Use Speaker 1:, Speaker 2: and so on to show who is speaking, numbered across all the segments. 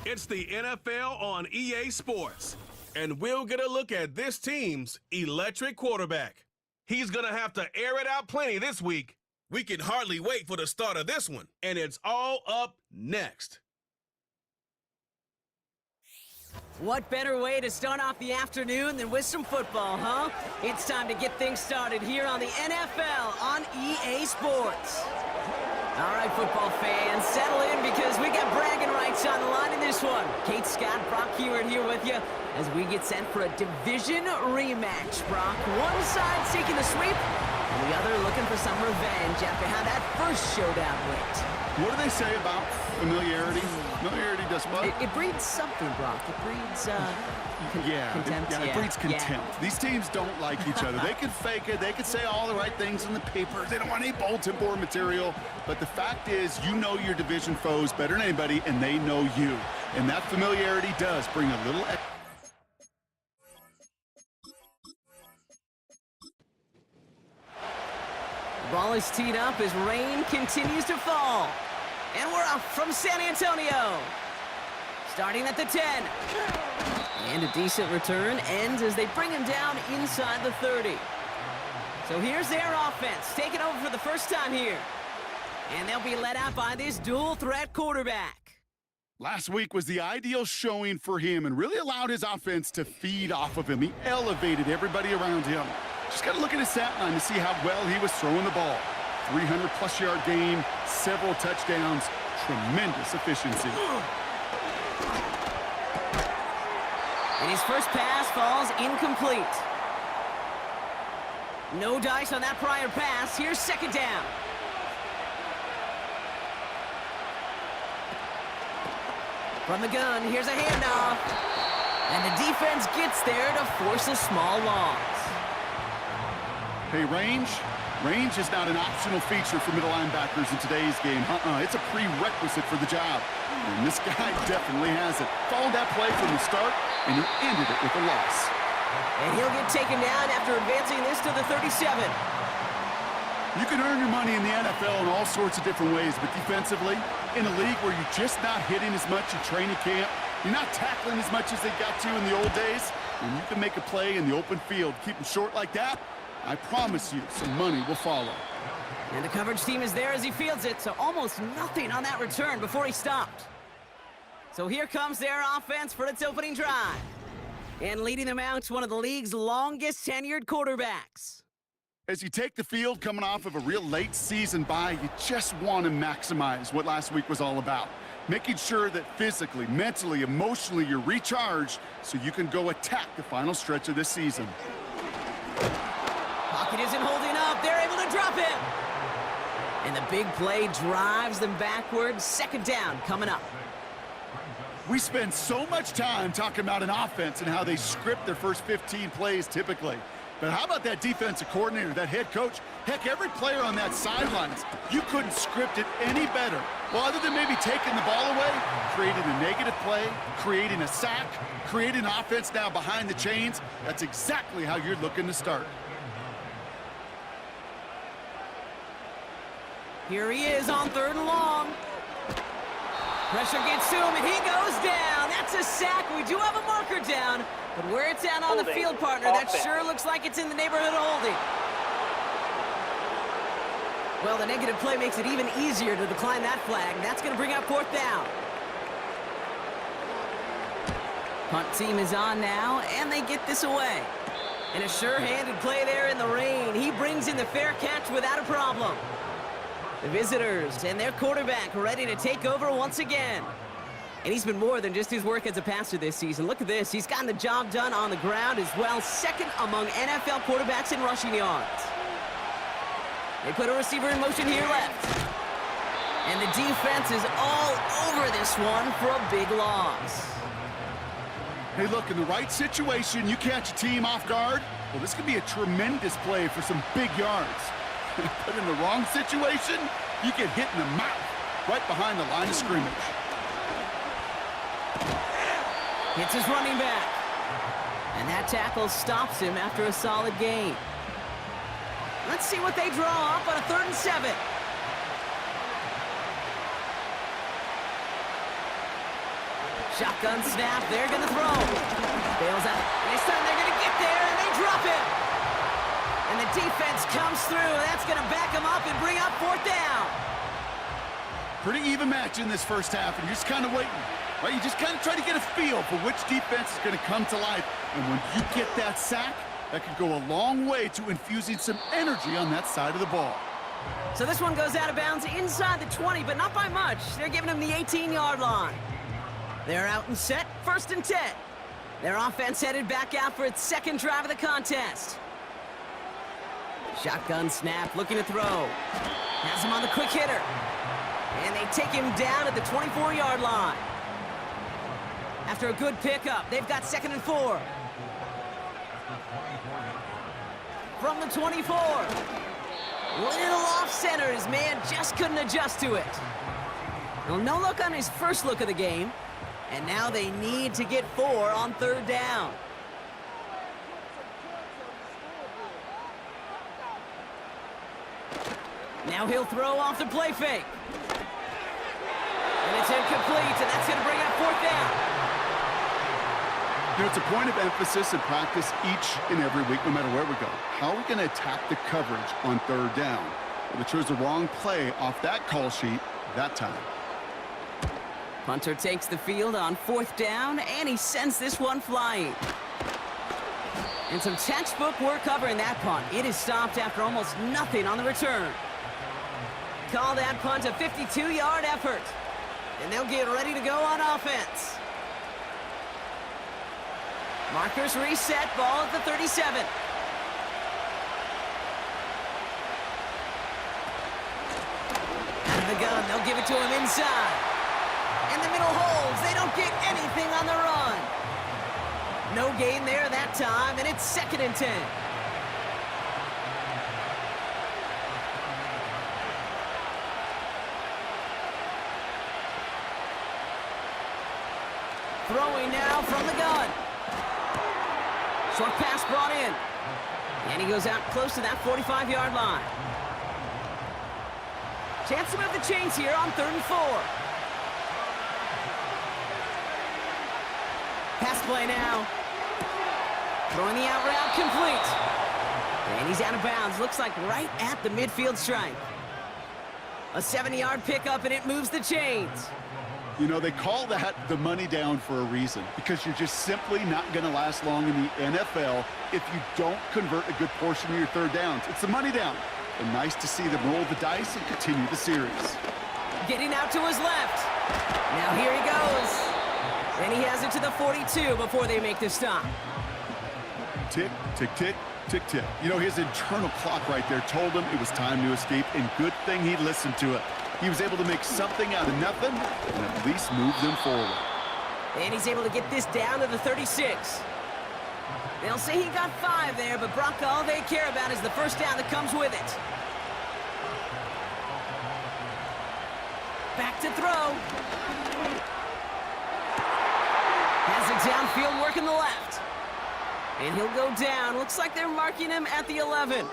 Speaker 1: It's the NFL on EA Sports, and we'll get a look at this team's electric quarterback. He's going to have to air it out plenty this week. We can hardly wait for the start of this one, and it's all up next.
Speaker 2: What better way to start off the afternoon than with some football, huh? It's time to get things started here on the NFL on EA Sports. All right, football fans, settle in because we got bragging rights on the line in this one. Kate Scott, Brock Hewitt here with you as we get set for a division rematch, Brock. One side seeking the sweep, and the other looking for some revenge after how that first showdown went.
Speaker 3: What do they say about familiarity? Familiarity does what?
Speaker 2: It breeds something, Brock. It breeds, contempt.
Speaker 3: It breeds contempt. These teams don't like each other. They could fake it. They could say all the right things in the paper. They don't want any bulletin board material. But the fact is, you know your division foes better than anybody, and they know you. And that familiarity does bring a little extra.
Speaker 2: Ball is teed up as rain continues to fall. And we're off from San Antonio. Starting at the 10. And a decent return ends as they bring him down inside the 30. So here's their offense, taking over for the first time here. And they'll be led out by this dual-threat quarterback.
Speaker 3: Last week was the ideal showing for him and really allowed his offense to feed off of him. He elevated everybody around him. Just got to look at his stat line to see how well he was throwing the ball. 300-plus yard game, several touchdowns, tremendous efficiency.
Speaker 2: And his first pass falls incomplete. No dice on that prior pass. Here's second down. From the gun, here's a handoff. And the defense gets there to force a small loss.
Speaker 3: Hey, range is not an optional feature for middle linebackers in today's game. It's a prerequisite for the job. And this guy definitely has it. Followed that play from the start, and he ended it with a loss.
Speaker 2: And he'll get taken down after advancing this to the 37.
Speaker 3: You can earn your money in the NFL in all sorts of different ways, but defensively, in a league where you're just not hitting as much in training camp, you're not tackling as much as they got to in the old days, when you can make a play in the open field, keep them short like that, I promise you some money will follow.
Speaker 2: And the coverage team is there as he fields it, so almost nothing on that return before he stopped. So here comes their offense for its opening drive. And leading them out is one of the league's longest tenured quarterbacks.
Speaker 3: As you take the field coming off of a real late season bye, you just want to maximize what last week was all about. Making sure that physically, mentally, emotionally you're recharged so you can go attack the final stretch of this season.
Speaker 2: Pocket isn't holding up. They're able to drop him. And the big play drives them backwards. Second down coming up.
Speaker 3: We spend so much time talking about an offense and how they script their first 15 plays typically. But how about that defensive coordinator, that head coach? Heck, every player on that sidelines, you couldn't script it any better. Well, other than maybe taking the ball away, creating a negative play, creating a sack, creating an offense now behind the chains, that's exactly how you're looking to start.
Speaker 2: Here he is on third and long. Pressure gets to him, and he goes down. That's a sack. We do have a marker down, but where it's at on the field, partner, that sure looks like it's in the neighborhood of holding. Well, the negative play makes it even easier to decline that flag. That's going to bring out fourth down. Punt team is on now, and they get this away. And a sure-handed play there in the rain. He brings in the fair catch without a problem. The visitors and their quarterback ready to take over once again. And he's been more than just his work as a passer this season. Look at this. He's gotten the job done on the ground as well. Second among NFL quarterbacks in rushing yards. They put a receiver in motion here left. And the defense is all over this one for a big loss.
Speaker 3: Hey, look, in the right situation, you catch a team off guard. Well, this could be a tremendous play for some big yards. But in the wrong situation, you get hit in the mouth right behind the line of scrimmage.
Speaker 2: Hits his running back. And that tackle stops him after a solid gain. Let's see what they draw up on a 3rd and 7. Shotgun snap, they're gonna throw. Bails out. This time they're gonna get there, and they drop it. And the defense comes through. That's gonna back them up and bring up 4th down.
Speaker 3: Pretty even match in this first half, and you're just kind of waiting. Right? You just kind of try to get a feel for which defense is going to come to life. And when you get that sack, that could go a long way to infusing some energy on that side of the ball.
Speaker 2: So this one goes out of bounds inside the 20, but not by much. They're giving him the 18-yard line. They're out and set, 1st and 10. Their offense headed back out for its 2nd drive of the contest. Shotgun snap, looking to throw. Has him on the quick hitter. And they take him down at the 24-yard line. After a good pickup, they've got 2nd and 4. From the 24. Little off center. His man just couldn't adjust to it. Well, no look on his first look of the game. And now they need to get 4 on 3rd down. Now he'll throw off the play fake. And it's incomplete, and that's going to bring up 4th down.
Speaker 3: You know, it's a point of emphasis in practice each and every week, no matter where we go. How are we going to attack the coverage on 3rd down? Well, they chose the wrong play off that call sheet that time.
Speaker 2: Punter takes the field on 4th down, and he sends this one flying. And some textbook work covering that punt. It is stopped after almost nothing on the return. Call that punt a 52-yard effort. And they'll get ready to go on offense. Markers reset, ball at the 37. Out of the gun, they'll give it to him inside. And the middle holds, they don't get anything on the run. No gain there that time, and it's 2nd and 10. Throwing now from the gun. Short pass brought in. And he goes out close to that 45-yard line. Chance to move the chains here on 3rd and 4. Pass play now. Throwing the out route complete. And he's out of bounds. Looks like right at the midfield stripe. A 70-yard pickup, and it moves the chains.
Speaker 3: You know, they call that the money down for a reason, because you're just simply not going to last long in the NFL if you don't convert a good portion of your 3rd downs. It's the money down. And nice to see them roll the dice and continue the series.
Speaker 2: Getting out to his left. Now here he goes. And he has it to the 42 before they make the stop.
Speaker 3: Tick, tick, tick, tick, tick. You know, his internal clock right there told him it was time to escape, and good thing he listened to it. He was able to make something out of nothing and at least move them forward.
Speaker 2: And he's able to get this down to the 36. They'll say he got 5 there, but Brock, all they care about is the 1st down that comes with it. Back to throw. Has it downfield, working the left. And he'll go down. Looks like they're marking him at the 11.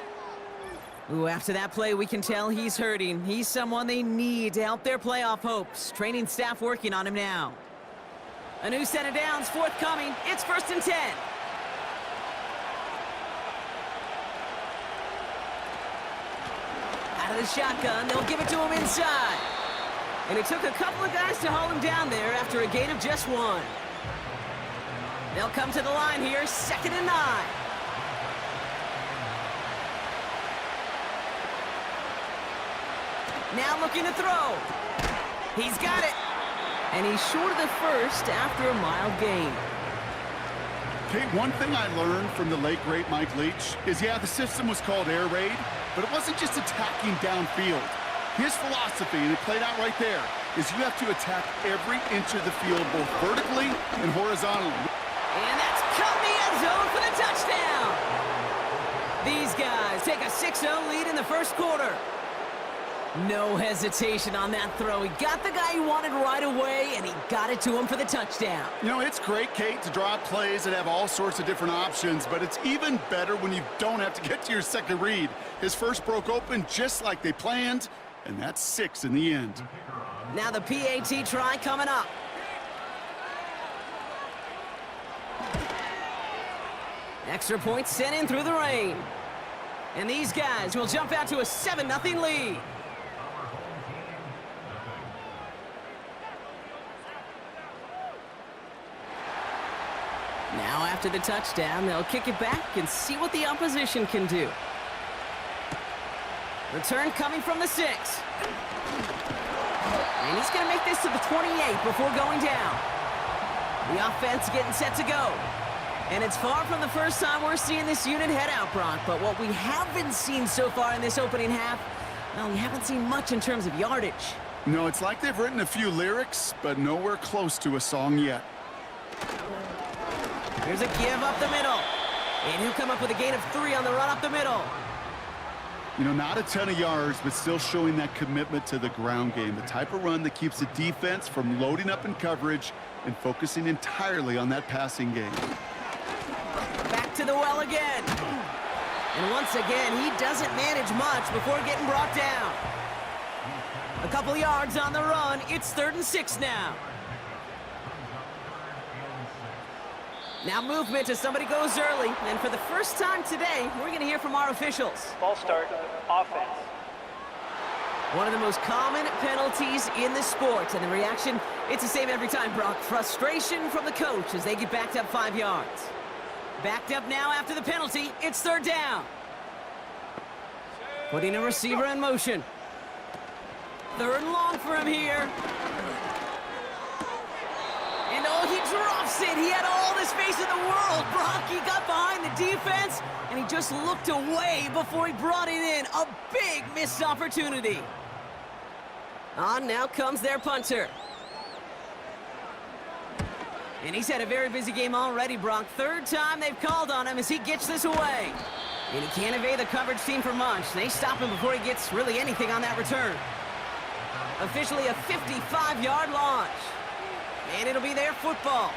Speaker 2: Ooh, after that play, we can tell he's hurting. He's someone they need to help their playoff hopes. Training staff working on him now. A new set of downs forthcoming. It's 1st and 10. Out of the shotgun, they'll give it to him inside. And it took a couple of guys to hold him down there after a gain of just 1. They'll come to the line here, 2nd and 9. Now looking to throw. He's got it. And he's short of the 1st after a mild gain.
Speaker 3: Okay, one thing I learned from the late, great Mike Leach is, yeah, the system was called air raid, but it wasn't just attacking downfield. His philosophy, and it played out right there, is you have to attack every inch of the field, both vertically and horizontally.
Speaker 2: And that's caught the end zone for the touchdown. These guys take a 6-0 lead in the 1st quarter. No hesitation on that throw. He got the guy he wanted right away, and he got it to him for the touchdown.
Speaker 3: You know, it's great, Kate, to draw plays and have all sorts of different options, but it's even better when you don't have to get to your second read. His first broke open just like they planned, and that's 6 in the end.
Speaker 2: Now the PAT try coming up. Extra points sent in through the rain. And these guys will jump out to a 7-0 lead. Now after the touchdown, they'll kick it back and see what the opposition can do. Return coming from the 6. And he's going to make this to the 28 before going down. The offense getting set to go. And it's far from the first time we're seeing this unit head out, Brock. But what we haven't seen so far in this opening half, well, we haven't seen much in terms of yardage.
Speaker 3: No, it's like they've written a few lyrics, but nowhere close to a song yet.
Speaker 2: Here's a give up the middle. And he'll come up with a gain of 3 on the run up the middle.
Speaker 3: You know, not a ton of yards, but still showing that commitment to the ground game. The type of run that keeps the defense from loading up in coverage and focusing entirely on that passing game.
Speaker 2: Back to the well again. And once again, he doesn't manage much before getting brought down. A couple yards on the run. It's 3rd and 6 now. Now movement as somebody goes early. And for the first time today, we're going to hear from our officials.
Speaker 4: Ball start, offense.
Speaker 2: One of the most common penalties in the sport. And the reaction, it's the same every time, Brock. Frustration from the coach as they get backed up 5 yards. Backed up now after the penalty. It's 3rd down. Putting a receiver in motion. 3rd and long for him here. And oh, he drops it. He had all the space in the world. Brock, he got behind the defense, and he just looked away before he brought it in. A big missed opportunity. On now comes their punter. And he's had a very busy game already, Brock. 3rd time they've called on him as he gets this away. And he can't evade the coverage team for much. They stop him before he gets really anything on that return. Officially a 55-yard launch. And it'll be their football.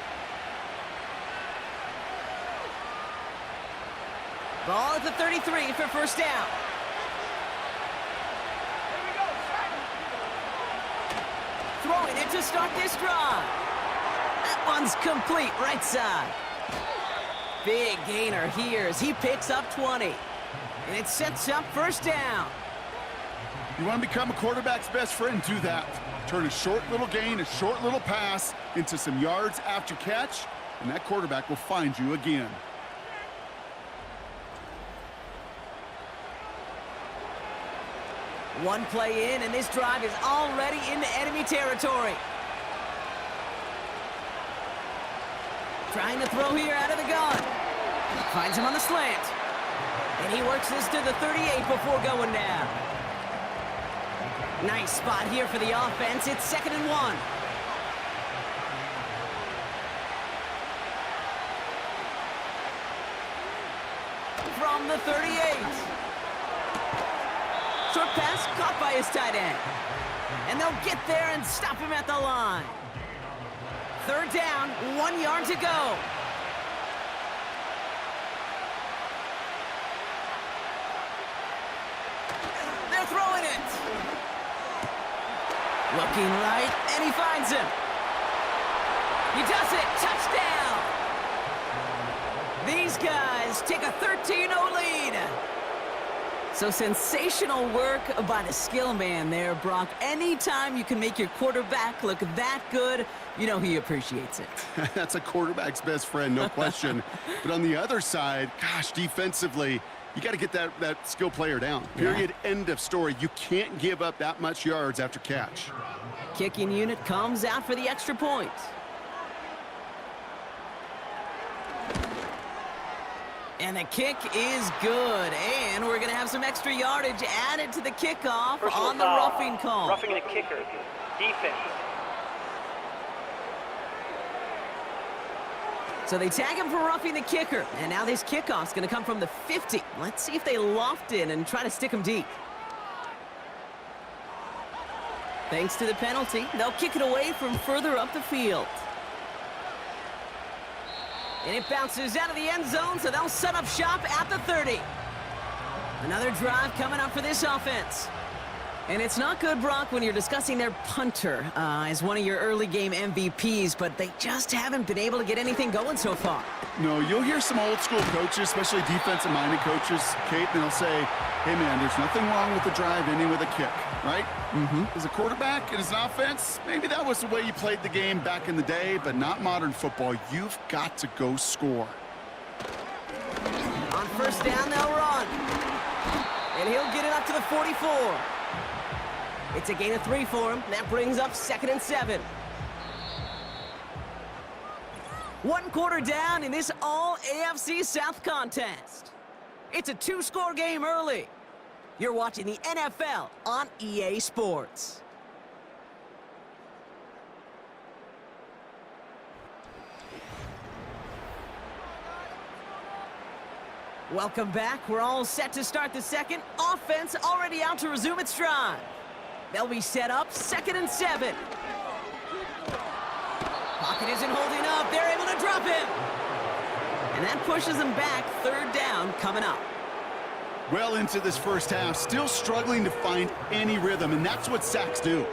Speaker 2: Ball at the 33 for 1st down. Throwing it to start this drive. That one's complete, right side. Big gainer here as he picks up 20. And it sets up 1st down.
Speaker 3: You want to become a quarterback's best friend, do that. Turn a short little gain, a short little pass into some yards after catch, and that quarterback will find you again.
Speaker 2: One play in, and this drive is already into enemy territory. Trying to throw here out of the gun. Finds him on the slant. And he works this to the 38 before going down. Nice spot here for the offense. It's 2nd and 1. From the 38. Short pass caught by his tight end. And they'll get there and stop him at the line. 3rd down, 1 yard to go. They're throwing it. Looking right, and he finds him. He does it. Touchdown. These guys take a 13-0 lead. So sensational work by the skill man there, Brock. Anytime you can make your quarterback look that good, you know he appreciates it.
Speaker 3: That's a quarterback's best friend, no question. But on the other side, gosh, defensively, you got to get that skill player down. Period, end of story. You can't give up that much yards after catch.
Speaker 2: Kicking unit comes out for the extra point. And the kick is good. And we're going to have some extra yardage added to the kickoff on the roughing call.
Speaker 4: Roughing the kicker. Defense.
Speaker 2: So they tag him for roughing the kicker. And now this kickoff's going to come from the 50. Let's see if they loft in and try to stick him deep. Thanks to the penalty, they'll kick it away from further up the field. And it bounces out of the end zone, so they'll set up shop at the 30. Another drive coming up for this offense. And it's not good, Brock, when you're discussing their punter as one of your early game MVPs, but they just haven't been able to get anything going so far.
Speaker 3: No, you'll hear some old school coaches, especially defensive-minded coaches, Kate, and they'll say, hey, man, there's nothing wrong with the drive ending with a kick, right? As a quarterback and as an offense, maybe that was the way you played the game back in the day, but not modern football. You've got to go score.
Speaker 2: On first down, they'll run. And he'll get it up to the 44. It's a gain of 3 for him. That brings up 2nd and 7. 1 quarter down in this all-AFC South contest. It's a 2-score game early. You're watching the NFL on EA Sports. Welcome back. We're all set to start the second. Offense already out to resume its drive. They'll be set up 2nd and 7. Pocket isn't holding up. They're able to drop him. And that pushes them back. 3rd down coming up.
Speaker 3: Well into this first half, still struggling to find any rhythm, and that's what sacks do.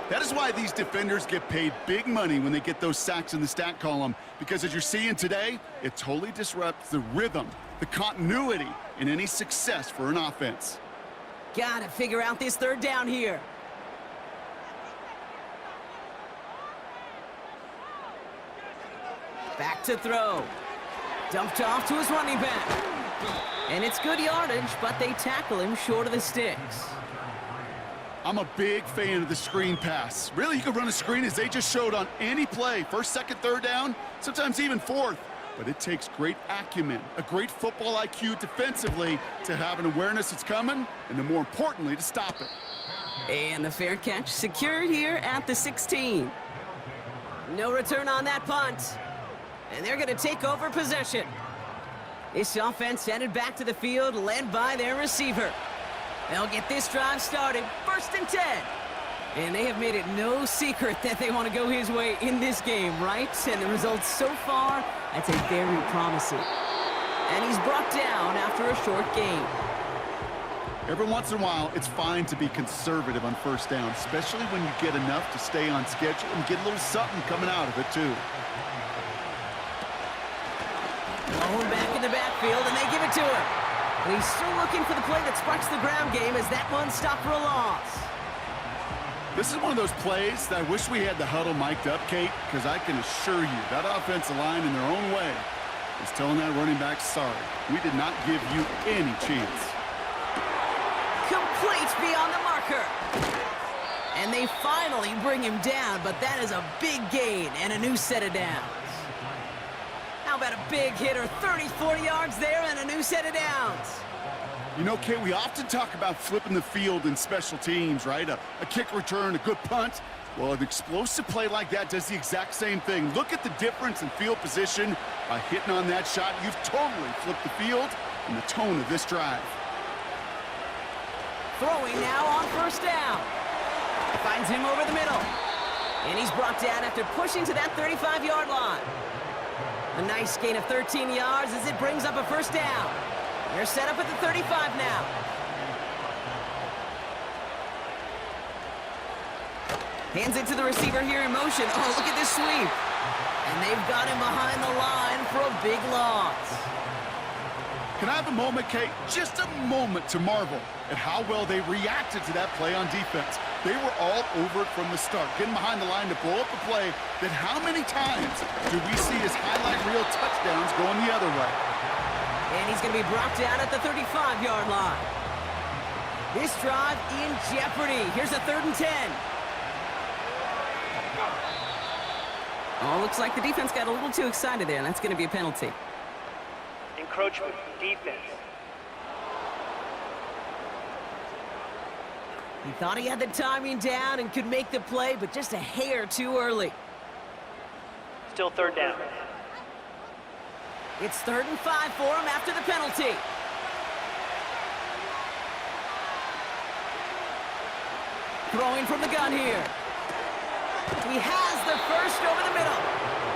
Speaker 3: That is why these defenders get paid big money when they get those sacks in the stat column, because as you're seeing today, it totally disrupts the rhythm, the continuity in any success for an offense.
Speaker 2: Gotta figure out this 3rd down here. Back to throw. Dumped off to his running back. And it's good yardage, but they tackle him short of the sticks.
Speaker 3: I'm a big fan of the screen pass. Really, you can run a screen as they just showed on any play. 1st, 2nd, 3rd down, sometimes even 4th. But it takes great acumen, a great football IQ defensively to have an awareness it's coming, and then more importantly, to stop it.
Speaker 2: And the fair catch secured here at the 16. No return on that punt. And they're going to take over possession. This offense headed back to the field, led by their receiver. They'll get this drive started, 1st and 10. And they have made it no secret that they want to go his way in this game, right? And the results so far, I'd say very promising. And he's brought down after a short gain.
Speaker 3: Every once in a while, it's fine to be conservative on 1st down, especially when you get enough to stay on schedule and get a little something coming out of it, too.
Speaker 2: Going back in the backfield, and they give it to him. And he's still looking for the play that sparks the ground game as that one stopped for a loss.
Speaker 3: This is one of those plays that I wish we had the huddle mic'd up, Kate, because I can assure you that offensive line in their own way is telling that running back, sorry, we did not give you any chance.
Speaker 2: Complete beyond the marker. And they finally bring him down, but that is a big gain and a new set of downs. How about a big hitter, 34 yards there and a new set of downs?
Speaker 3: You know, Kate, we often talk about flipping the field in special teams, right? A kick return, a good punt. Well, an explosive play like that does the exact same thing. Look at the difference in field position. By hitting on that shot, you've totally flipped the field and the tone of this drive.
Speaker 2: Throwing now on 1st down. Finds him over the middle. And he's brought down after pushing to that 35-yard line. A nice gain of 13 yards as it brings up a 1st down. They're set up at the 35 now. Hands it to the receiver here in motion. Oh, look at this sweep. And they've got him behind the line for a big loss.
Speaker 3: Can I have a moment, Kate? Just a moment to marvel at how well they reacted to that play on defense. They were all over it from the start, getting behind the line to blow up a play that how many times do we see as highlight reel touchdowns going the other way?
Speaker 2: And he's going to be brought down at the 35-yard line. This drive in jeopardy. Here's a 3rd and 10. Oh, looks like the defense got a little too excited there, and that's going to be a penalty.
Speaker 4: Encroachment, defense.
Speaker 2: He thought he had the timing down and could make the play, but just a hair too early.
Speaker 4: Still 3rd down.
Speaker 2: It's 3rd and 5 for him after the penalty. Throwing from the gun here. He has the first over the middle.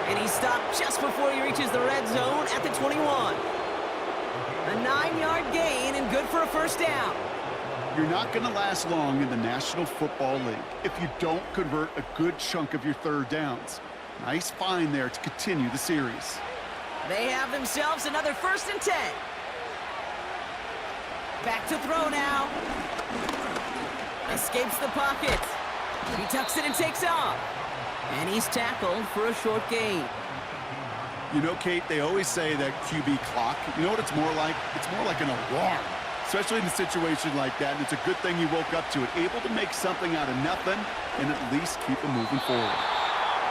Speaker 2: And he stopped just before he reaches the red zone at the 21. A 9-yard gain and good for a 1st down.
Speaker 3: you're not going to last long in the National Football League if you don't convert a good chunk of your third downs. Nice find there to continue the series.
Speaker 2: They have themselves another 1st and 10. Back to throw now. Escapes the pocket. He tucks it and takes off. And he's tackled for a short gain.
Speaker 3: You know, Kate, they always say that QB clock, you know what it's more like? It's more like an alarm, especially in a situation like that. And it's a good thing you woke up to it, able to make something out of nothing and at least keep them moving forward.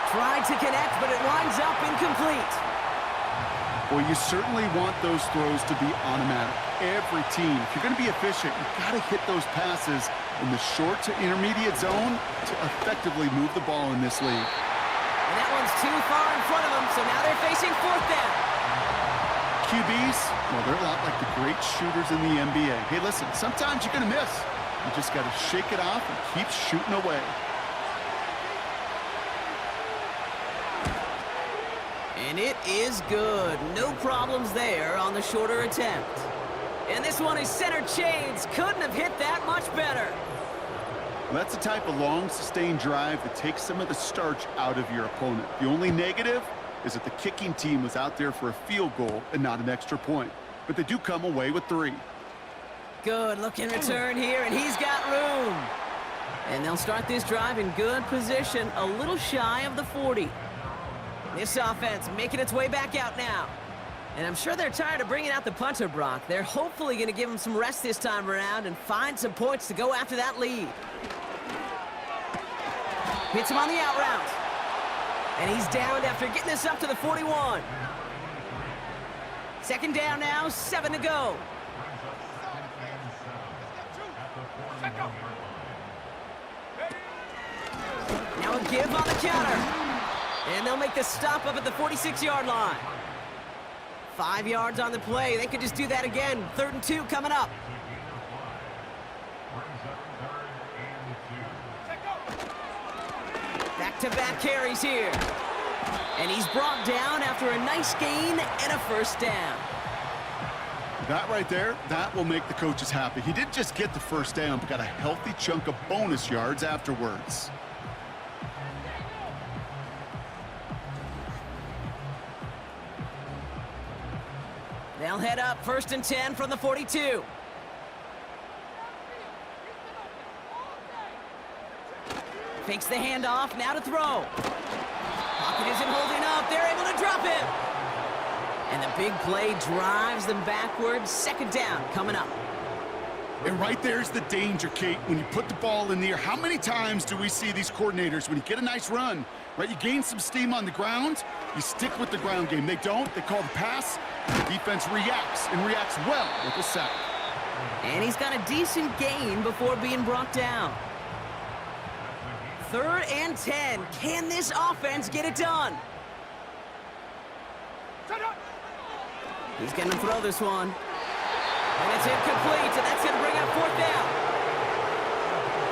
Speaker 2: Tried to connect, but it winds up incomplete.
Speaker 3: Well, you certainly want those throws to be automatic. Every team, if you're going to be efficient, you've got to hit those passes in the short to intermediate zone to effectively move the ball in this league.
Speaker 2: And that one's too far in front of them, so now they're facing 4th down.
Speaker 3: QBs, well, they're a lot like the great shooters in the NBA. Hey, listen, sometimes you're going to miss. You just got to shake it off and keep shooting away.
Speaker 2: And it is good. No problems there on the shorter attempt. And this one is center chains. Couldn't have hit that much better.
Speaker 3: Well, that's the type of long, sustained drive that takes some of the starch out of your opponent. The only negative is that the kicking team was out there for a field goal and not an extra point. But they do come away with 3.
Speaker 2: Good looking return here, and he's got room. And they'll start this drive in good position, a little shy of the 40. This offense making its way back out now. And I'm sure they're tired of bringing out the punter, Brock. They're hopefully going to give him some rest this time around and find some points to go after that lead. Hits him on the out route. And he's downed after getting this up to the 41. 2nd down now, 7 to go. Now a give on the counter. And they'll make the stop up at the 46-yard line. 5 yards on the play. They could just do that again. 3rd and 2 coming up. Back-to-back carries here. And he's brought down after a nice gain and a 1st down.
Speaker 3: That right there, that will make the coaches happy. He didn't just get the 1st down, but got a healthy chunk of bonus yards afterwards.
Speaker 2: They'll head up 1st and 10 from the 42. Fakes the handoff, now to throw. Pocket isn't holding up, they're able to drop him. And the big play drives them backwards. 2nd down coming up.
Speaker 3: And right there's the danger, Kate, when you put the ball in the air. How many times do we see these coordinators, when you get a nice run, right, you gain some steam on the ground, you stick with the ground game. They don't, they call the pass, the defense reacts, and reacts well with a sack.
Speaker 2: And he's got a decent gain before being brought down. 3rd and 10. Can this offense get it done? He's going to throw this one. And it's incomplete, and that's going to bring up 4th down.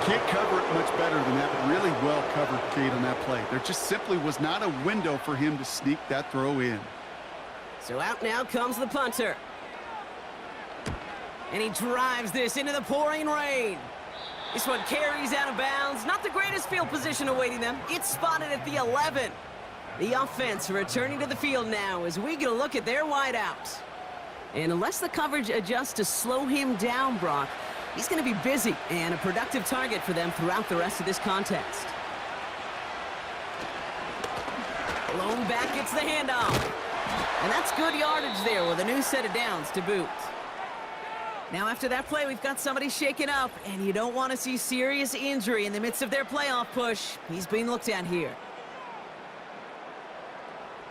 Speaker 3: Can't cover it much better than that, but really well covered, Kate, on that play. There just simply was not a window for him to sneak that throw in.
Speaker 2: So out now comes the punter. And he drives this into the pouring rain. This one carries out of bounds. Not the greatest field position awaiting them. It's spotted at the 11. The offense returning to the field now as we get a look at their wideouts. And unless the coverage adjusts to slow him down, Brock, he's going to be busy and a productive target for them throughout the rest of this contest. Blown back gets the handoff. And that's good yardage there with a new set of downs to boot. Now after that play, we've got somebody shaken up, and you don't want to see serious injury in the midst of their playoff push. He's being looked at here.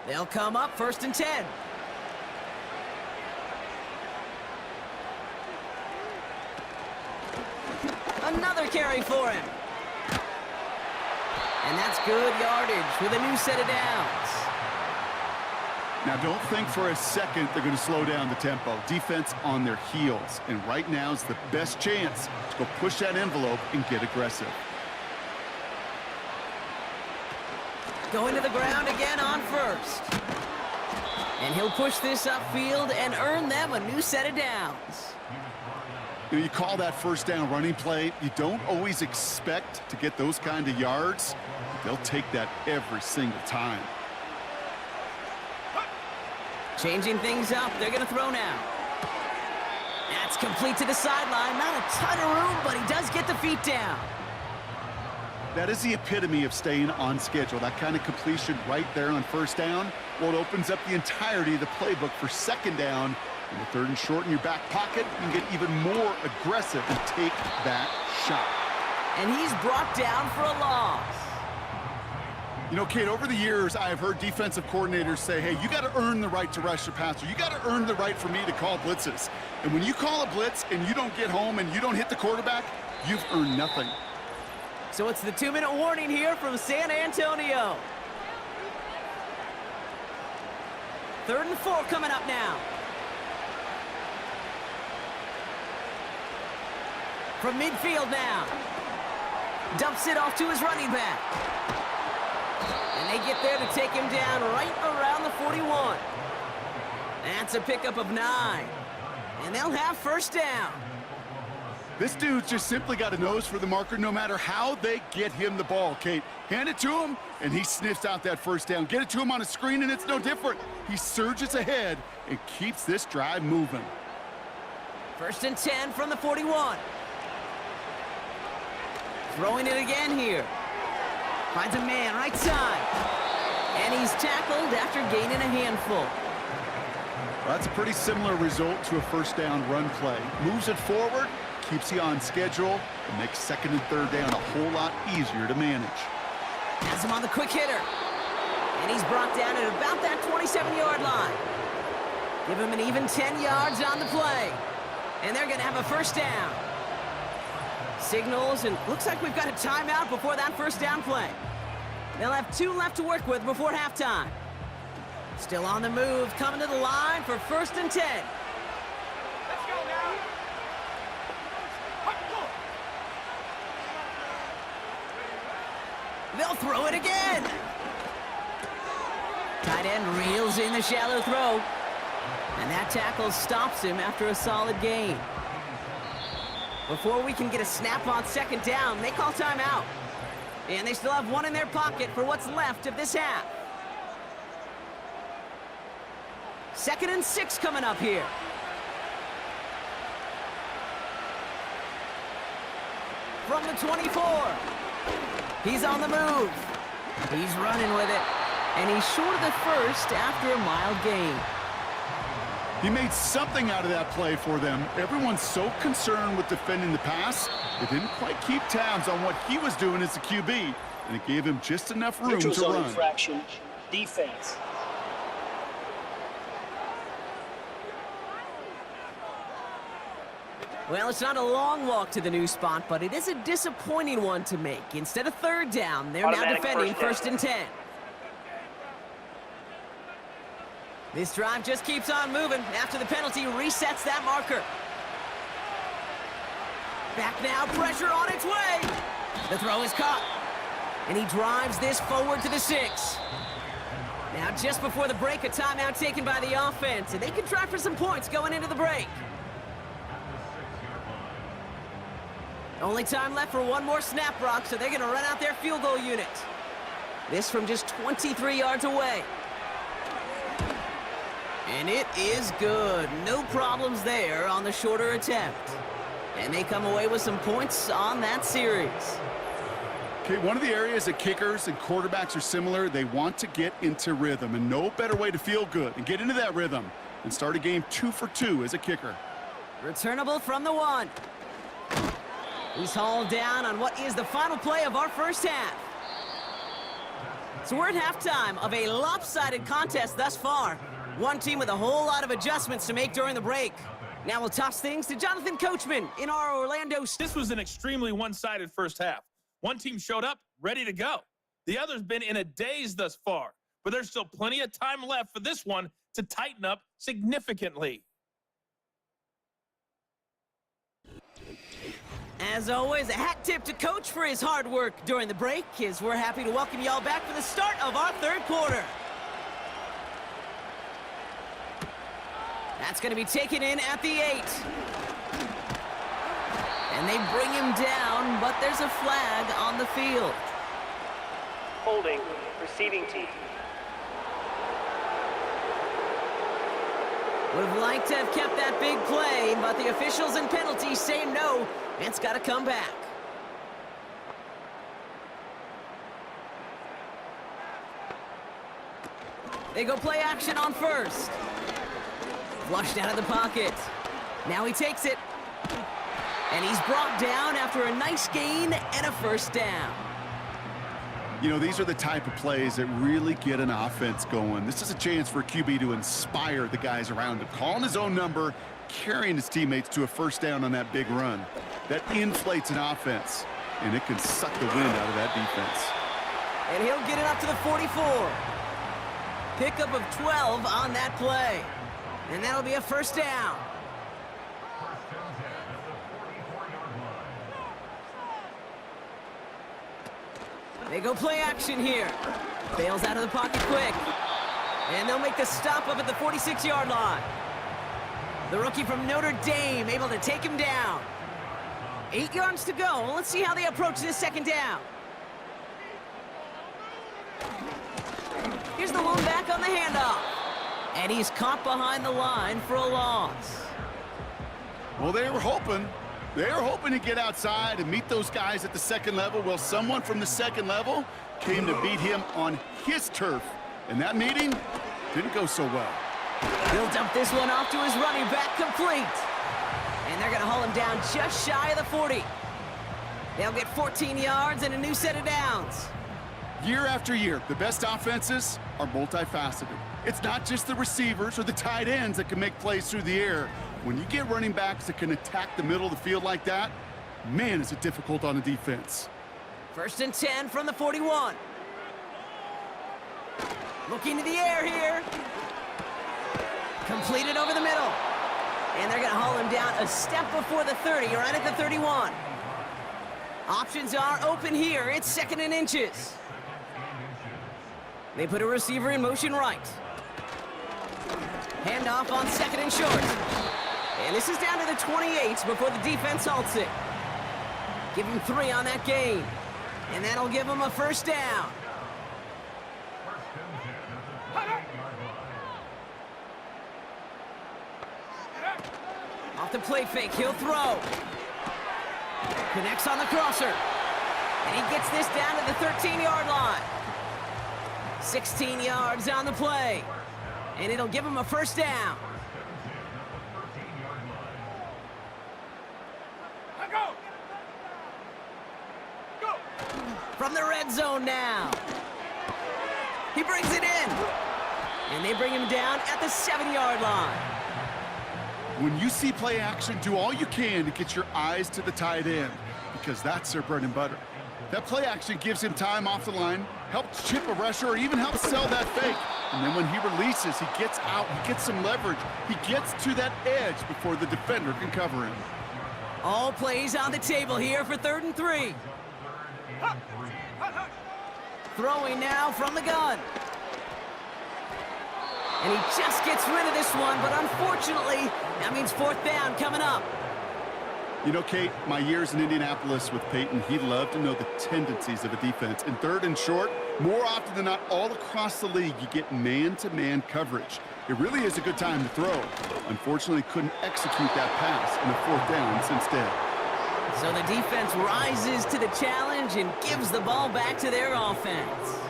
Speaker 2: They'll come up 1st and 10. Another carry for him. And that's good yardage with a new set of downs.
Speaker 3: Now, don't think for a second they're going to slow down the tempo. Defense on their heels. And right now is the best chance to go push that envelope and get aggressive.
Speaker 2: Going to the ground again on 1st. And he'll push this upfield and earn them a new set of downs.
Speaker 3: You call that first down running play. You don't always expect to get those kind of yards. They'll take that every single time.
Speaker 2: Changing things up. They're going to throw now. That's complete to the sideline. Not a ton of room, but he does get the feet down.
Speaker 3: That is the epitome of staying on schedule. That kind of completion right there on first down. Well, it opens up the entirety of the playbook for second down. And with third and short in your back pocket, you can get even more aggressive and take that shot.
Speaker 2: And he's brought down for a loss.
Speaker 3: You know, Kate, over the years, I have heard defensive coordinators say, hey, you got to earn the right to rush the passer. You got to earn the right for me to call blitzes. And when you call a blitz and you don't get home and you don't hit the quarterback, you've earned nothing.
Speaker 2: So it's the 2-minute warning here from San Antonio. 3rd and 4 coming up now. From midfield now. Dumps it off to his running back. And they get there to take him down right around the 41. That's a pickup of 9. And they'll have first down.
Speaker 3: This dude's just simply got a nose for the marker no matter how they get him the ball, Kate. Hand it to him, and he sniffs out that first down. Get it to him on a screen, and it's no different. He surges ahead and keeps this drive moving.
Speaker 2: 1st and 10 from the 41. Throwing it again here. Finds a man right side. And he's tackled after gaining a handful.
Speaker 3: Well, that's a pretty similar result to a first down run play. Moves it forward, keeps you on schedule, and makes 2nd and 3rd down a whole lot easier to manage.
Speaker 2: Has him on the quick hitter. And he's brought down at about that 27-yard line. Give him an even 10 yards on the play. And they're going to have a first down. Signals, and looks like we've got a timeout before that first down play. They'll have 2 left to work with before halftime. Still on the move, coming to the line for 1st and 10.
Speaker 4: Let's go now.
Speaker 2: They'll throw it again. Tight end reels in the shallow throw. And that tackle stops him after a solid gain. Before we can get a snap on 2nd down, they call timeout. And they still have 1 in their pocket for what's left of this half. 2nd and 6 coming up here. From the 24. He's on the move. He's running with it. And he's short of the first after a mild gain.
Speaker 3: He made something out of that play for them. Everyone's so concerned with defending the pass, they didn't quite keep tabs on what he was doing as a QB, and it gave him just enough room
Speaker 4: Neutral
Speaker 3: to
Speaker 4: zone
Speaker 3: run.
Speaker 4: infraction. Defense.
Speaker 2: Well, it's not a long walk to the new spot, but it is a disappointing one to make. Instead of 3rd down, they're now
Speaker 4: Automatic
Speaker 2: defending
Speaker 4: first
Speaker 2: 1st and 10. This drive just keeps on moving. After the penalty, resets that marker. Back now, pressure on its way. The throw is caught. And he drives this forward to the 6. Now, just before the break, a timeout taken by the offense, and they can try for some points going into the break. Only time left for 1 more snap, Brock, so they're going to run out their field goal unit. This from just 23 yards away. And it is good. No problems there on the shorter attempt. And they come away with some points on that series.
Speaker 3: Okay, one of the areas that kickers and quarterbacks are similar, they want to get into rhythm, and no better way to feel good and get into that rhythm than start a game 2 for 2 as a kicker.
Speaker 2: Returnable from the 1. He's hauled down on what is the final play of our first half. So we're at halftime of a lopsided contest thus far. One team with a whole lot of adjustments to make during the break. Now we'll toss things to Jonathan Coachman in our Orlando.
Speaker 5: This was an extremely one-sided first half. One team showed up, ready to go. The other's been in a daze thus far, but there's still plenty of time left for this one to tighten up significantly.
Speaker 2: As always, a hat tip to Coach for his hard work during the break, as we're happy to welcome y'all back for the start of our 3rd quarter. That's going to be taken in at the 8. And they bring him down, but there's a flag on the field.
Speaker 4: Holding, receiving team.
Speaker 2: Would have liked to have kept that big play, but the officials and penalties say no. It's got to come back. They go play action on first. Flushed out of the pocket. Now he takes it. And he's brought down after a nice gain and a first down.
Speaker 3: You know, these are the type of plays that really get an offense going. This is a chance for a QB to inspire the guys around him. Calling his own number, carrying his teammates to a first down on that big run. That inflates an offense, and it can suck the wind out of that defense.
Speaker 2: And he'll get it up to the 44. Pickup of 12 on that play. And that'll be a first down. They go play action here. Bails out of the pocket quick. And they'll make the stop up at the 46-yard line. The rookie from Notre Dame able to take him down. 8 yards to go. Let's see how they approach this second down. Here's the one back on the handoff. And he's caught behind the line for a loss.
Speaker 3: Well, they were hoping to get outside and meet those guys at the second level. Well, someone from the second level came to beat him on his turf. And that meeting didn't go so well.
Speaker 2: He'll dump this one off to his running back, complete. And they're going to haul him down just shy of the 40. They'll get 14 yards and a new set of downs.
Speaker 3: Year after year, the best offenses are multifaceted. It's not just the receivers or the tight ends that can make plays through the air. When you get running backs that can attack the middle of the field like that, man, is it difficult on a defense.
Speaker 2: 1st and 10 from the 41. Looking to the air here. Completed over the middle. And they're going to haul him down a step before the 30, right at the 31. Options are open here. It's 2nd and inches. They put a receiver in motion right. Handoff on 2nd and short. And this is down to the 28 before the defense halts it. Give him 3 on that gain. And that'll give him a first down. Off the play fake, he'll throw. Connects on the crosser. And he gets this down to the 13-yard line. 16 yards on the play. And it'll give him a first down. From the red zone now. He brings it in. And they bring him down at the 7-yard line.
Speaker 3: When you see play action, do all you can to get your eyes to the tight end, because that's their bread and butter. That play action gives him time off the line, helps chip a rusher, or even helps sell that fake. And then when he releases, he gets out, he gets some leverage. He gets to that edge before the defender can cover him.
Speaker 2: All plays on the table here for 3rd and 3. Throwing now from the gun. And he just gets rid of this one, but unfortunately, that means 4th down coming up.
Speaker 3: You know, Kate, my years in Indianapolis with Peyton, he loved to know the tendencies of a defense. In 3rd and short, more often than not, all across the league, you get man-to-man coverage. It really is a good time to throw. Unfortunately, couldn't execute that pass in a 4th down instead.
Speaker 2: So the defense rises to the challenge and gives the ball back to their offense.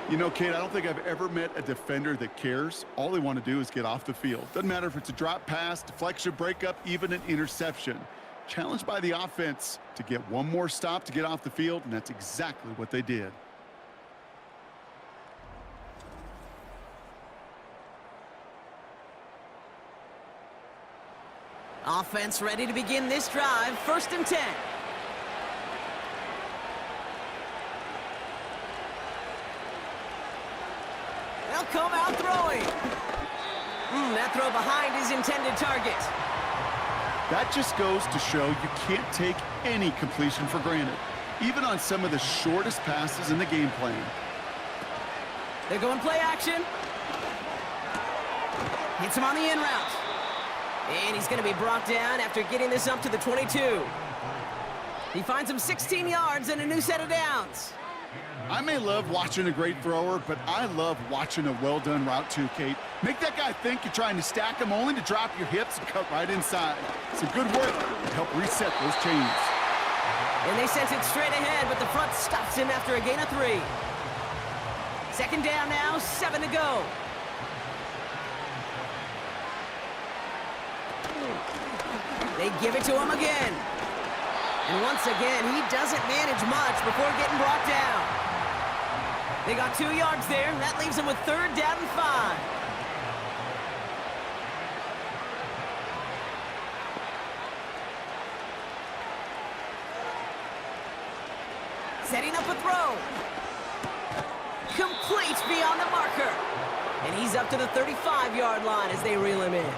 Speaker 3: You know, Kate, I don't think I've ever met a defender that cares. All they want to do is get off the field. Doesn't matter if it's a drop pass, deflection, breakup, even an interception. Challenged by the offense to get one more stop to get off the field, and that's exactly what they did.
Speaker 2: Offense ready to begin this drive. 1st and 10. They'll come out throwing. That throw behind his intended target.
Speaker 3: That just goes to show you can't take any completion for granted, even on some of the shortest passes in the game plan.
Speaker 2: They're going play action. Hits him on the in route. And he's going to be brought down after getting this up to the 22. He finds him 16 yards and a new set of downs.
Speaker 3: I may love watching a great thrower, but I love watching a well-done route too, Kate. Make that guy think you're trying to stack him only to drop your hips and cut right inside. Some good work to help reset those chains.
Speaker 2: And they sent it straight ahead, but the front stops him after a gain of 3. Second down now, 7 to go. They give it to him again. And once again, he doesn't manage much before getting brought down. They got 2 yards there, and that leaves him with 3rd down and 5. Setting up a throw. Complete beyond the marker. And he's up to the 35-yard line as they reel him in.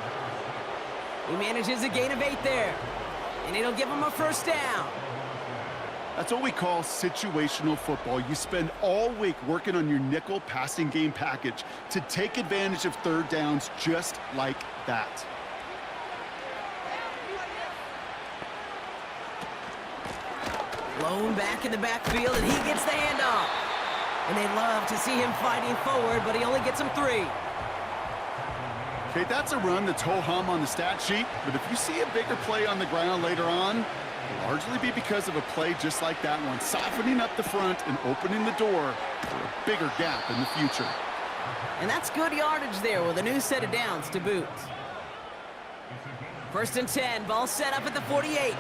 Speaker 2: He manages a gain of 8 there. And it'll give him a 1st down.
Speaker 3: That's what we call situational football. You spend all week working on your nickel passing game package to take advantage of 3rd downs just like that.
Speaker 2: Blown back in the backfield, and he gets the handoff. And they love to see him fighting forward, but he only gets him 3.
Speaker 3: Okay, that's a run that's ho-hum on the stat sheet, but if you see a bigger play on the ground later on, it'll largely be because of a play just like that one, softening up the front and opening the door for a bigger gap in the future.
Speaker 2: And that's good yardage there with a new set of downs to boot. 1st and 10, ball set up at the 48.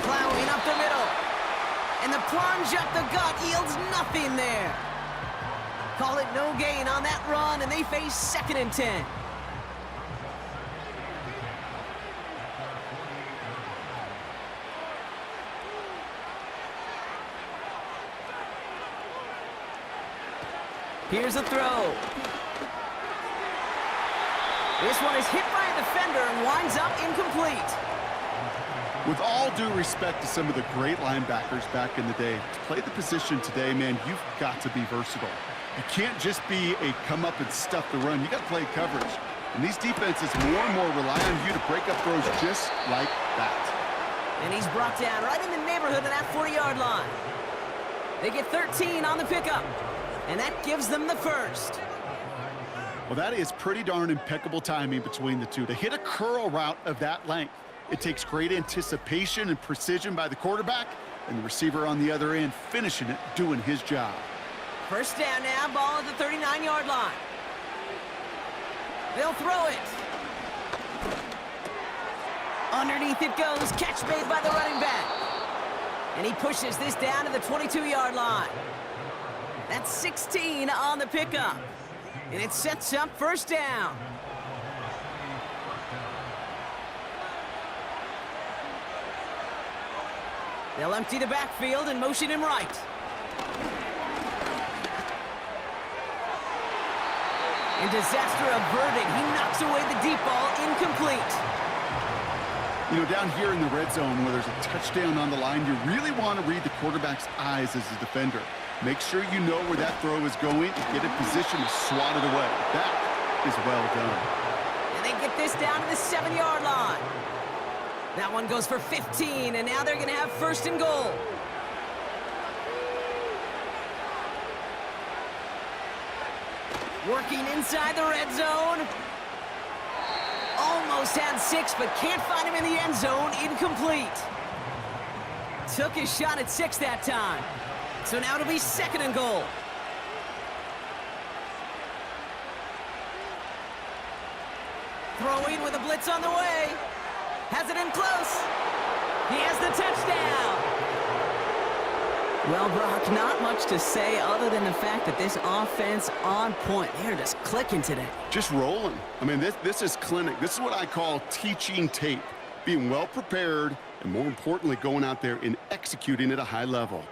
Speaker 2: Plowing up the middle. And the plunge up the gut yields nothing there. Call it no gain on that run, and they face 2nd and 10. Here's a throw. This one is hit by a defender and winds up incomplete.
Speaker 3: With all due respect to some of the great linebackers back in the day, to play the position today, man, you've got to be versatile. You can't just be a come up and stuff the run. You got to play coverage. And these defenses more and more rely on you to break up throws just like that.
Speaker 2: And he's brought down right in the neighborhood of that 40-yard line. They get 13 on the pickup, and that gives them the 1st.
Speaker 3: Well, that is pretty darn impeccable timing between the two. To hit a curl route of that length, it takes great anticipation and precision by the quarterback, and the receiver on the other end finishing it, doing his job.
Speaker 2: 1st down now, ball at the 39-yard line. They'll throw it. Underneath it goes, catch made by the running back. And he pushes this down to the 22-yard line. That's 16 on the pickup. And it sets up 1st down. They'll empty the backfield and motion him right. And disaster averted. He knocks away the deep ball, incomplete.
Speaker 3: You know, down here in the red zone where there's a touchdown on the line, you really want to read the quarterback's eyes as a defender. Make sure you know where that throw is going and get in position to swat it away. That is well done.
Speaker 2: And they get this down to the 7-yard line. That one goes for 15, and now they're going to have 1st and goal. Working inside the red zone. Almost had 6, but can't find him in the end zone. Incomplete. Took his shot at 6 that time. So now it'll be 2nd and goal. Throwing with a blitz on the way. Has it in close. He has the touchdown. Well, Brock, not much to say other than the fact that this offense on point. They're just clicking today.
Speaker 3: Just rolling. I mean, this is clinic. This is what I call teaching tape. Being well prepared and, more importantly, going out there and executing at a high level.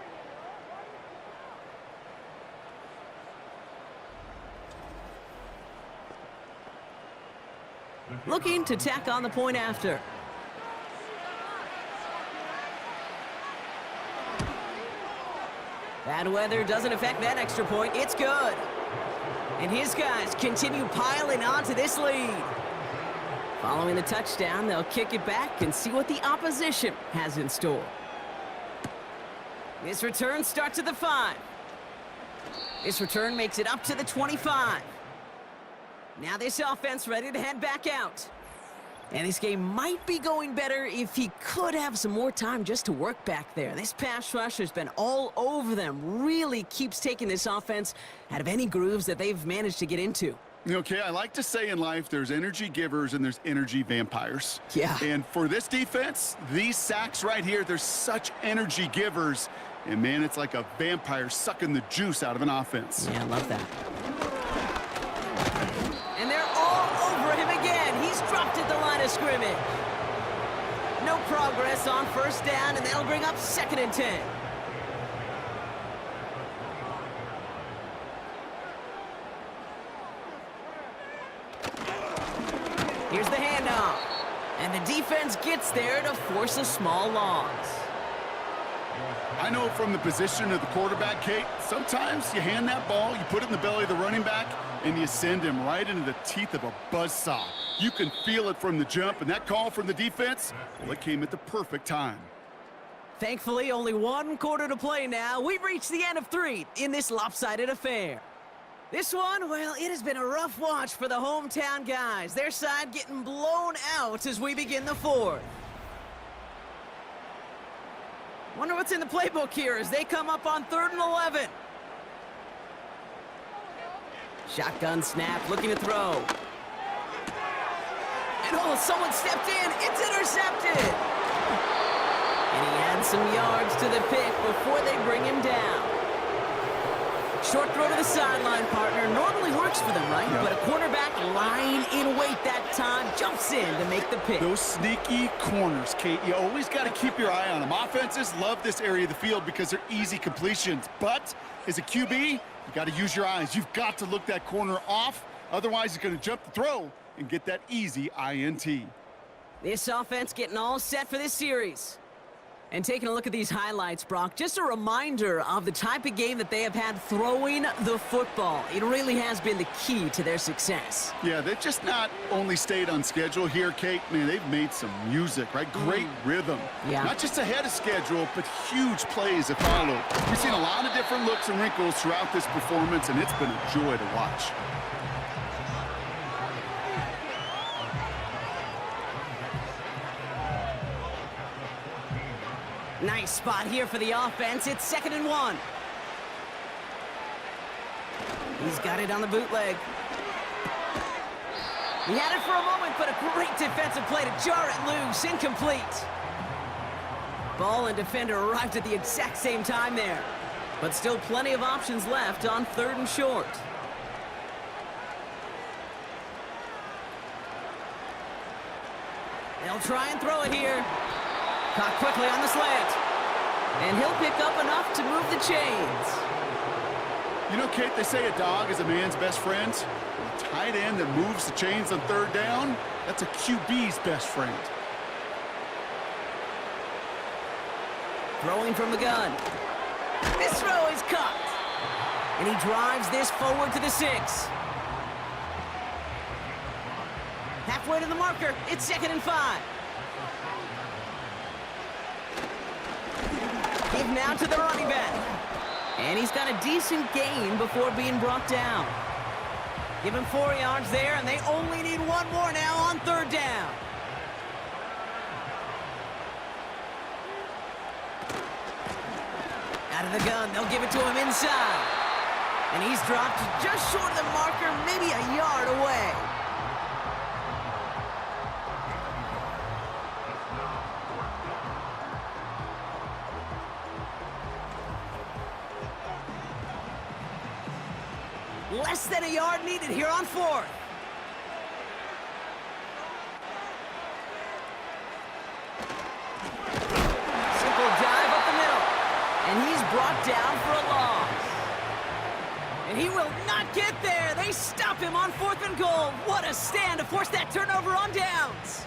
Speaker 2: Looking to tack on the point after. Bad weather doesn't affect that extra point. It's good. And his guys continue piling onto this lead. Following the touchdown, they'll kick it back and see what the opposition has in store. This return starts at the 5. This return makes it up to the 25. Now this offense ready to head back out. And this game might be going better if he could have some more time just to work back there. This pass rush has been all over them. Really keeps taking this offense out of any grooves that they've managed to get into.
Speaker 3: Okay, I like to say in life there's energy givers and there's energy vampires.
Speaker 2: Yeah.
Speaker 3: And for this defense, these sacks right here, they're such energy givers. And, man, it's like a vampire sucking the juice out of an offense.
Speaker 2: Yeah, I love that. And they're all over him again. He's dropped at the line of scrimmage. No progress on first down, and that'll bring up 2nd and 10. Here's the handoff. And the defense gets there to force a small loss.
Speaker 3: I know from the position of the quarterback, Kate, sometimes you hand that ball, you put it in the belly of the running back, and you send him right into the teeth of a buzzsaw. You can feel it from the jump, and that call from the defense, well, it came at the perfect time.
Speaker 2: Thankfully, only 1 quarter to play now. We've reached the end of 3 in this lopsided affair. This one, well, it has been a rough watch for the hometown guys. Their side getting blown out as we begin the 4th. Wonder what's in the playbook here as they come up on 3rd and 11. Shotgun snap, looking to throw. And oh, someone stepped in. It's intercepted. And he adds some yards to the pick before they bring him down. Short throw to the sideline, partner. Normally works for them, right?
Speaker 3: Yep.
Speaker 2: But a cornerback lying in wait that time jumps in to make the pick.
Speaker 3: Those sneaky corners, Kate, you always got to keep your eye on them. Offenses love this area of the field because they're easy completions. But as a QB, you got to use your eyes. You've got to look that corner off. Otherwise, he's going to jump the throw and get that easy INT.
Speaker 2: This offense getting all set for this series. And taking a look at these highlights, Brock, just a reminder of the type of game that they have had throwing the football. It really has been the key to their success.
Speaker 3: Yeah, they've just not only stayed on schedule here, Kate. Man, they've made some music, right? Great rhythm.
Speaker 2: Yeah.
Speaker 3: Not just ahead of schedule, but huge plays have followed. We've seen a lot of different looks and wrinkles throughout this performance, and it's been a joy to watch.
Speaker 2: Nice spot here for the offense. It's 2nd and 1. He's got it on the bootleg. He had it for a moment, but a great defensive play to jar it loose. Incomplete. Ball and defender arrived at the exact same time there. But still plenty of options left on 3rd and short. They'll try and throw it here. Caught quickly on the slant. And he'll pick up enough to move the chains.
Speaker 3: You know, Kate, they say a dog is a man's best friend. A tight end that moves the chains on 3rd down, that's a QB's best friend.
Speaker 2: Throwing from the gun. This throw is caught. And he drives this forward to the 6. Halfway to the marker. It's 2nd and 5. Give now to the running back. And he's got a decent gain before being brought down. Give him 4 yards there, and they only need 1 more now on 3rd down. Out of the gun, they'll give it to him inside. And he's dropped just short of the marker, maybe a yard away. Less than a yard needed here on 4th. Simple dive up the middle. And he's brought down for a loss. And he will not get there. They stop him on 4th and goal. What a stand to force that turnover on downs.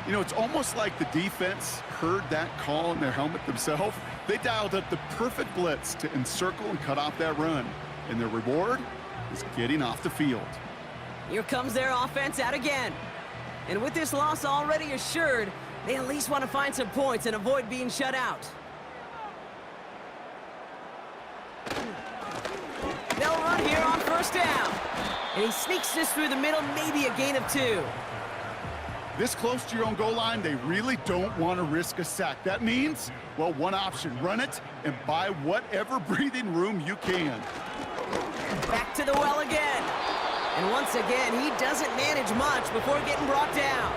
Speaker 3: You know, it's almost like the defense heard that call in their helmet themselves. They dialed up the perfect blitz to encircle and cut off that run. And their reward is getting off the field.
Speaker 2: Here comes their offense out again. And with this loss already assured, they at least want to find some points and avoid being shut out. They'll run here on first down. And he sneaks this through the middle, maybe a gain of 2.
Speaker 3: This close to your own goal line, they really don't want to risk a sack. That means, well, one option, run it and buy whatever breathing room you can.
Speaker 2: Back to the well again. And once again, he doesn't manage much before getting brought down.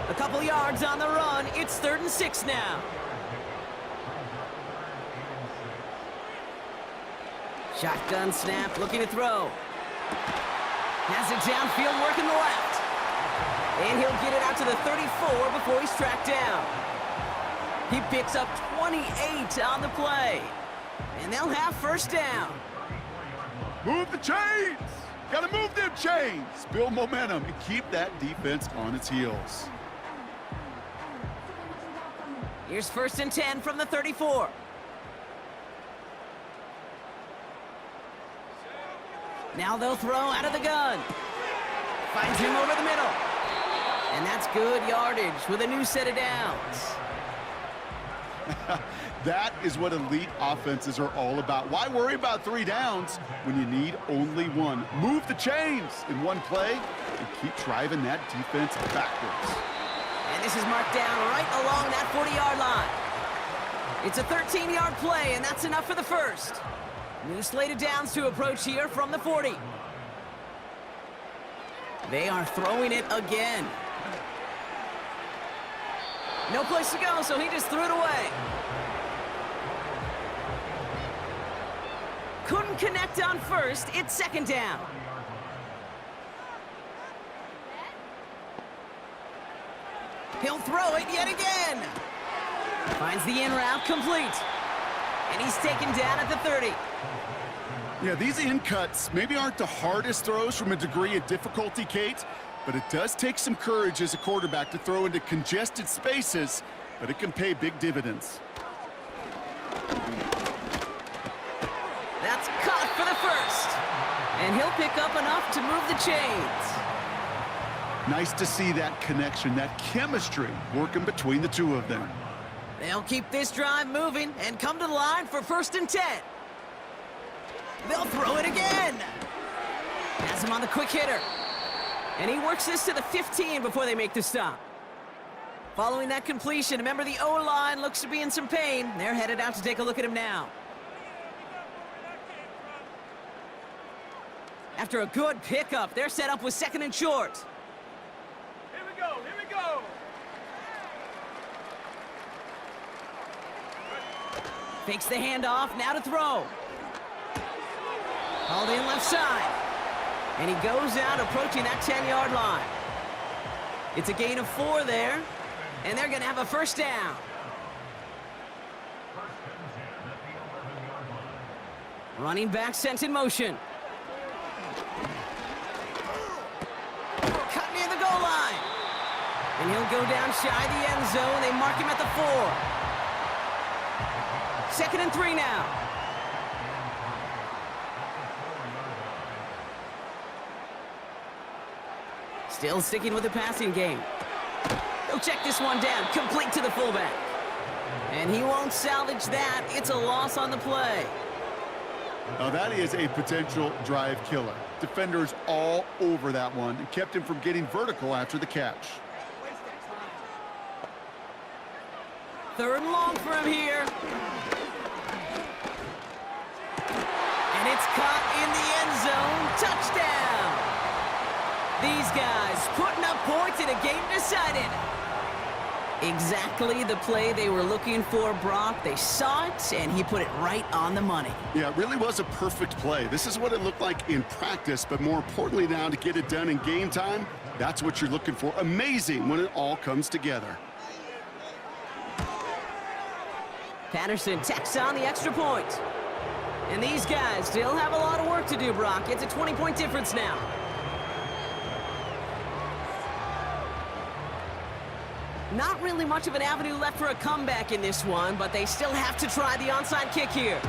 Speaker 2: A couple yards on the run. It's 3rd and 6 now. Shotgun snap, looking to throw. Has it downfield, working the left. And he'll get it out to the 34 before he's tracked down. He picks up 28 on the play. And they'll have first down.
Speaker 3: Move the chains! Gotta move them chains! Build momentum and keep that defense on its heels.
Speaker 2: Here's 1st and 10 from the 34. Now they'll throw out of the gun. Finds him over the middle. And that's good yardage with a new set of downs.
Speaker 3: That is what elite offenses are all about. Why worry about 3 downs when you need only 1? Move the chains in one play and keep driving that defense backwards.
Speaker 2: And this is marked down right along that 40-yard line. It's a 13-yard play, and that's enough for the first. New slate of downs to approach here from the 40. They are throwing it again. No place to go, so he just threw it away. Couldn't connect on first. It's 2nd down. He'll throw it yet again. Finds the in route complete. And he's taken down at the 30.
Speaker 3: Yeah, these in cuts maybe aren't the hardest throws from a degree of difficulty, Kate, but it does take some courage as a quarterback to throw into congested spaces, but it can pay big dividends.
Speaker 2: That's caught for the first. And he'll pick up enough to move the chains.
Speaker 3: Nice to see that connection, that chemistry working between the two of them.
Speaker 2: They'll keep this drive moving and come to the line for 1st and 10. They'll throw it again. Has him on the quick hitter. And he works this to the 15 before they make the stop. Following that completion, remember the O-line looks to be in some pain. They're headed out to take a look at him now. After a good pickup, they're set up with 2nd and short.
Speaker 5: Here we go, here we go.
Speaker 2: Fakes the handoff, now to throw. Hauled in left side. And he goes out approaching that 10-yard line. It's a gain of 4 there, and they're going to have a first down. Running back sent in motion. Cut near the goal line. And he'll go down shy of the end zone. They mark him at the 4. 2nd and 3 now. Still sticking with the passing game. He'll check this one down, complete to the fullback. And he won't salvage that. It's a loss on the play.
Speaker 3: Now that is a potential drive killer. Defenders all over that one and kept him from getting vertical after the catch.
Speaker 2: 3rd and long for him here. And it's caught in the end zone. Touchdown! These guys putting up points in a game decided. Exactly the play they were looking for, Brock. They saw it, and he put it right on the money.
Speaker 3: Yeah, it really was a perfect play. This is what it looked like in practice, but more importantly now to get it done in game time, that's what you're looking for. Amazing when it all comes together.
Speaker 2: Patterson tacks on the extra point. And these guys still have a lot of work to do, Brock. It's a 20-point difference now. Not really much of an avenue left for a comeback in this one, but they still have to try the onside kick here.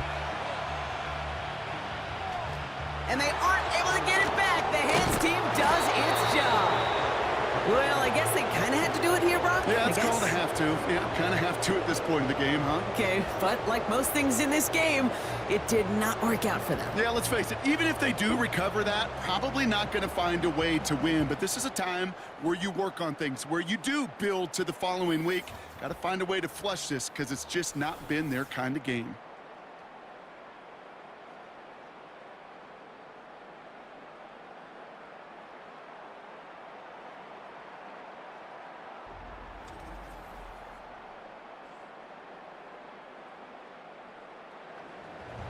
Speaker 2: And they aren't able to get it back. The hands team does its job. Well, I guess they kind of had to do it here, Brock.
Speaker 3: Yeah, it's called a have to. Yeah, kind of have to at this point in the game, huh?
Speaker 2: Okay, but like most things in this game, it did not work out for them.
Speaker 3: Yeah, let's face it, even if they do recover that, probably not going to find a way to win. But this is a time where you work on things, where you do build to the following week. Got to find a way to flush this because it's just not been their kind of game.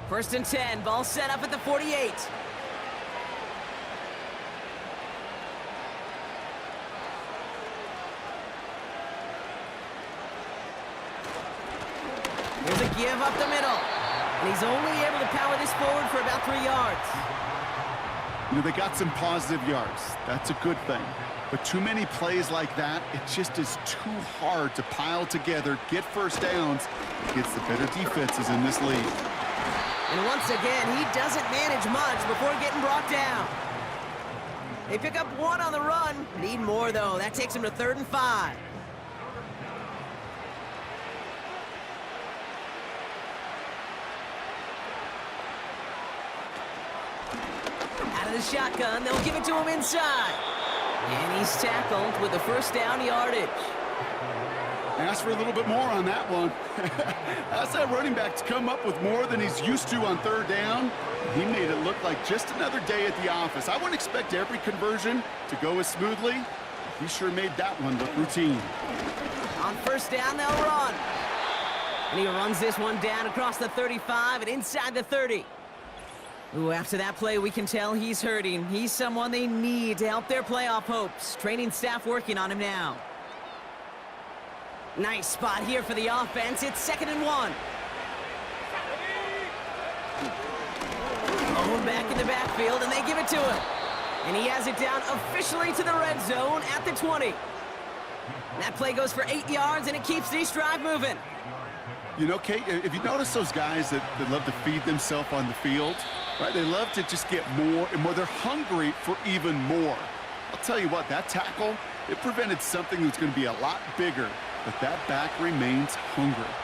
Speaker 2: First and 10, ball set up at the 48. Here's a give up the middle. And he's only able to power this forward for about 3 yards.
Speaker 3: You know, they got some positive yards. That's a good thing. But too many plays like that, it just is too hard to pile together, get first downs against the better defenses in this league.
Speaker 2: And once again, he doesn't manage much before getting brought down. They pick up 1 on the run. Need more, though. That takes him to 3rd and 5. Out of the shotgun, they'll give it to him inside. And he's tackled with the first down yardage.
Speaker 3: Ask for a little bit more on that one. Ask that running back to come up with more than he's used to on 3rd down. He made it look like just another day at the office. I wouldn't expect every conversion to go as smoothly. He sure made that one look routine.
Speaker 2: On 1st down, they'll run. And he runs this one down across the 35 and inside the 30. Ooh, after that play, we can tell he's hurting. He's someone they need to help their playoff hopes. Training staff working on him now. Nice spot here for the offense. It's 2nd and 1. Oh, back in the backfield, and they give it to him. And he has it down officially to the red zone at the 20. That play goes for 8 yards, and it keeps this drive moving.
Speaker 3: You know, Kate, if you notice those guys that love to feed themselves on the field, right? They love to just get more and more. They're hungry for even more. I'll tell you what, that tackle, it prevented something that's going to be a lot bigger. But that back remains hungry.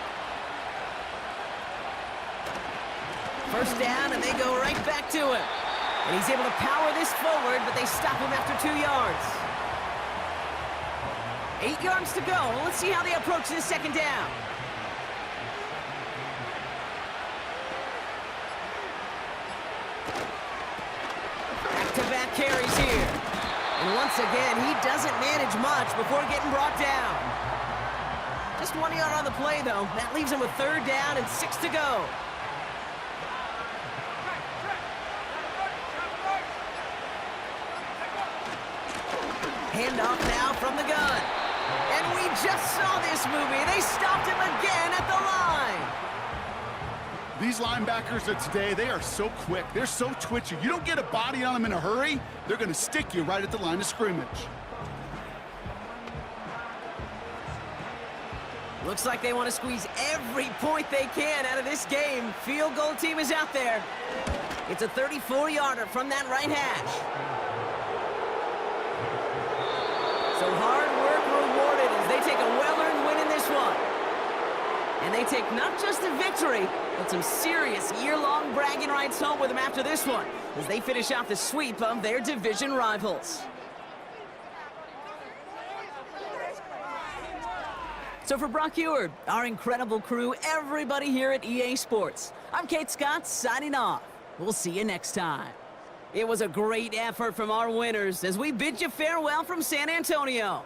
Speaker 2: 1st down, and they go right back to him. And he's able to power this forward, but they stop him after 2 yards. 8 yards to go. Let's see how they approach this 2nd down. Back-to-back carries here. And once again, he doesn't manage much before getting brought down. Just 1 yard on the play, though. That leaves him with 3rd down and 6 to go. Handoff now from the gun. And we just saw this movie. They stopped him again at the line.
Speaker 3: These linebackers of today, they are so quick. They're so twitchy. You don't get a body on them in a hurry, they're going to stick you right at the line of scrimmage.
Speaker 2: Looks like they want to squeeze every point they can out of this game. Field goal team is out there. It's a 34-yarder from that right hash. So hard work rewarded as they take a well-earned win in this one. And they take not just a victory, but some serious year-long bragging rights home with them after this one, as they finish off the sweep of their division rivals. So for Brock Eward, our incredible crew, everybody here at EA Sports, I'm Kate Scott signing off. We'll see you next time. It was a great effort from our winners as we bid you farewell from San Antonio.